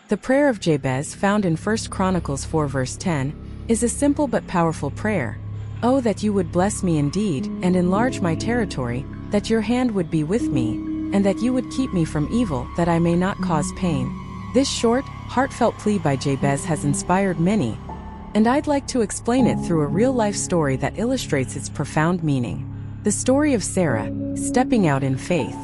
The prayer of Jabez, found in 1 Chronicles 4 verse 10, is a simple but powerful prayer. Oh, that you would bless me indeed, and enlarge my territory, that your hand would be with me, and that you would keep me from evil, that I may not cause pain. This short, heartfelt plea by Jabez has inspired many, and I'd like to explain it through a real-life story that illustrates its profound meaning. The story of Sarah, stepping out in faith.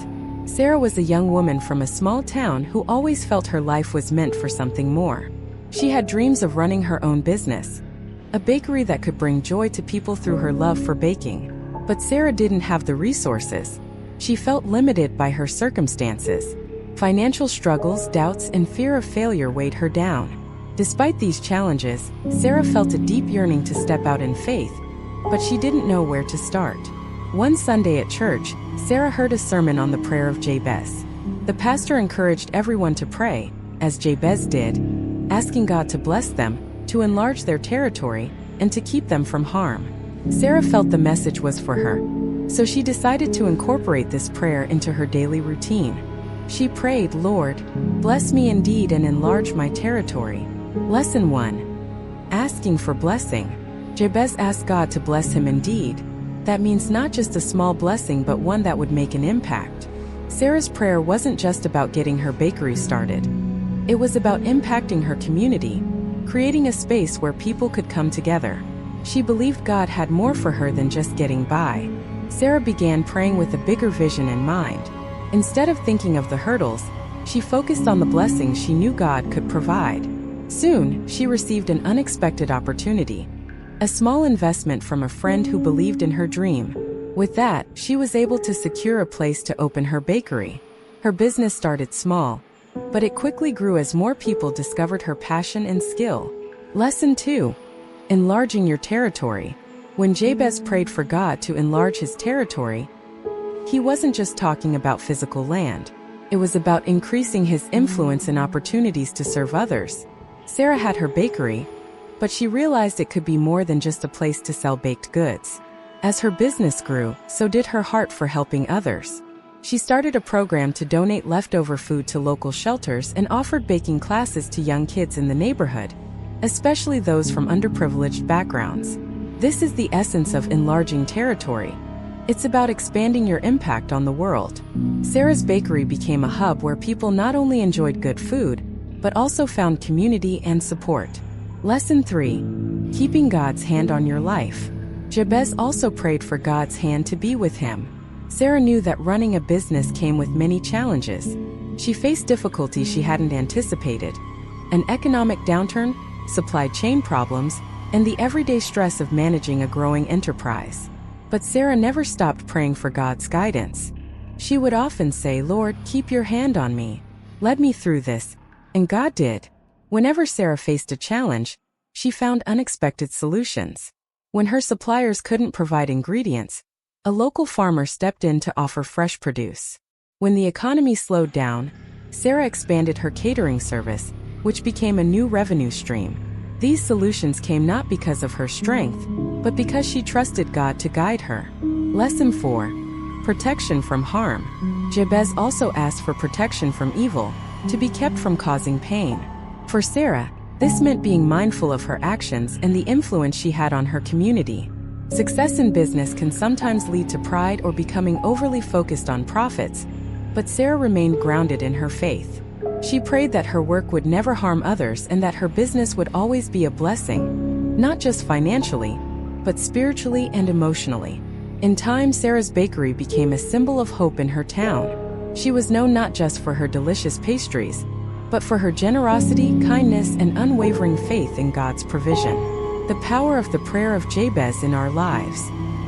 Sarah was a young woman from a small town who always felt her life was meant for something more. She had dreams of running her own business, a bakery that could bring joy to people through her love for baking. But Sarah didn't have the resources. She felt limited by her circumstances. Financial struggles, doubts, and fear of failure weighed her down. Despite these challenges, Sarah felt a deep yearning to step out in faith, but she didn't know where to start. One Sunday at church, Sarah heard a sermon on the prayer of Jabez. The pastor encouraged everyone to pray, as Jabez did, asking God to bless them, to enlarge their territory, and to keep them from harm. Sarah felt the message was for her, so she decided to incorporate this prayer into her daily routine. She prayed, Lord, bless me indeed and enlarge my territory. Lesson 1. Asking for blessing. Jabez asked God to bless him indeed. That means not just a small blessing but one that would make an impact. Sarah's prayer wasn't just about getting her bakery started. It was about impacting her community, creating a space where people could come together. She believed God had more for her than just getting by. Sarah began praying with a bigger vision in mind. Instead of thinking of the hurdles, she focused on the blessings she knew God could provide. Soon, she received an unexpected opportunity, a small investment from a friend who believed in her dream. With that, she was able to secure a place to open her bakery. Her business started small, but it quickly grew as more people discovered her passion and skill. Lesson 2. Enlarging your territory. When Jabez prayed for God to enlarge his territory, he wasn't just talking about physical land. It was about increasing his influence and opportunities to serve others. Sarah had her bakery, but she realized it could be more than just a place to sell baked goods. As her business grew, so did her heart for helping others. She started a program to donate leftover food to local shelters and offered baking classes to young kids in the neighborhood, especially those from underprivileged backgrounds. This is the essence of enlarging territory. It's about expanding your impact on the world. Sarah's bakery became a hub where people not only enjoyed good food, but also found community and support. Lesson 3. Keeping God's hand on your life. Jabez also prayed for God's hand to be with him. Sarah knew that running a business came with many challenges. She faced difficulties she hadn't anticipated: an economic downturn, supply chain problems, and the everyday stress of managing a growing enterprise. But Sarah never stopped praying for God's guidance. She would often say, Lord, keep your hand on me. Lead me through this. And God did. Whenever Sarah faced a challenge, she found unexpected solutions. When her suppliers couldn't provide ingredients, a local farmer stepped in to offer fresh produce. When the economy slowed down, Sarah expanded her catering service, which became a new revenue stream. These solutions came not because of her strength, but because she trusted God to guide her. Lesson 4. Protection from harm. Jabez also asked for protection from evil, to be kept from causing pain. For Sarah, this meant being mindful of her actions and the influence she had on her community. Success in business can sometimes lead to pride or becoming overly focused on profits, but Sarah remained grounded in her faith. She prayed that her work would never harm others and that her business would always be a blessing, not just financially, but spiritually and emotionally. In time, Sarah's bakery became a symbol of hope in her town. She was known not just for her delicious pastries, but for her generosity, kindness, and unwavering faith in God's provision. The power of the prayer of Jabez in our lives.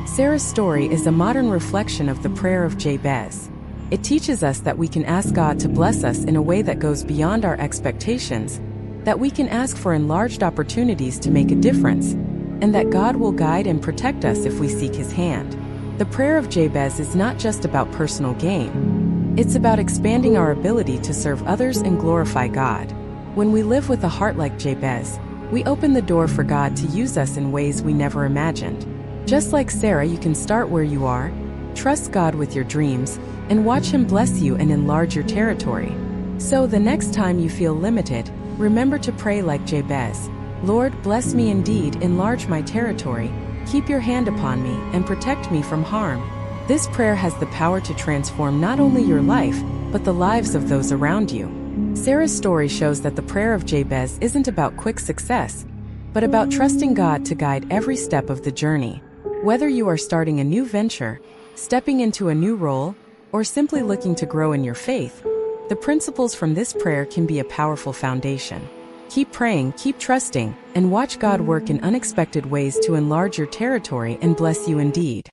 Sarah's story is a modern reflection of the prayer of Jabez. It teaches us that we can ask God to bless us in a way that goes beyond our expectations, that we can ask for enlarged opportunities to make a difference, and that God will guide and protect us if we seek His hand. The prayer of Jabez is not just about personal gain. It's about expanding our ability to serve others and glorify God. When we live with a heart like Jabez, we open the door for God to use us in ways we never imagined. Just like Sarah, you can start where you are, trust God with your dreams, and watch Him bless you and enlarge your territory. So the next time you feel limited, remember to pray like Jabez. Lord, bless me indeed, enlarge my territory, keep your hand upon me, and protect me from harm. This prayer has the power to transform not only your life, but the lives of those around you. Sarah's story shows that the prayer of Jabez isn't about quick success, but about trusting God to guide every step of the journey. Whether you are starting a new venture, stepping into a new role, or simply looking to grow in your faith, the principles from this prayer can be a powerful foundation. Keep praying, keep trusting, and watch God work in unexpected ways to enlarge your territory and bless you indeed.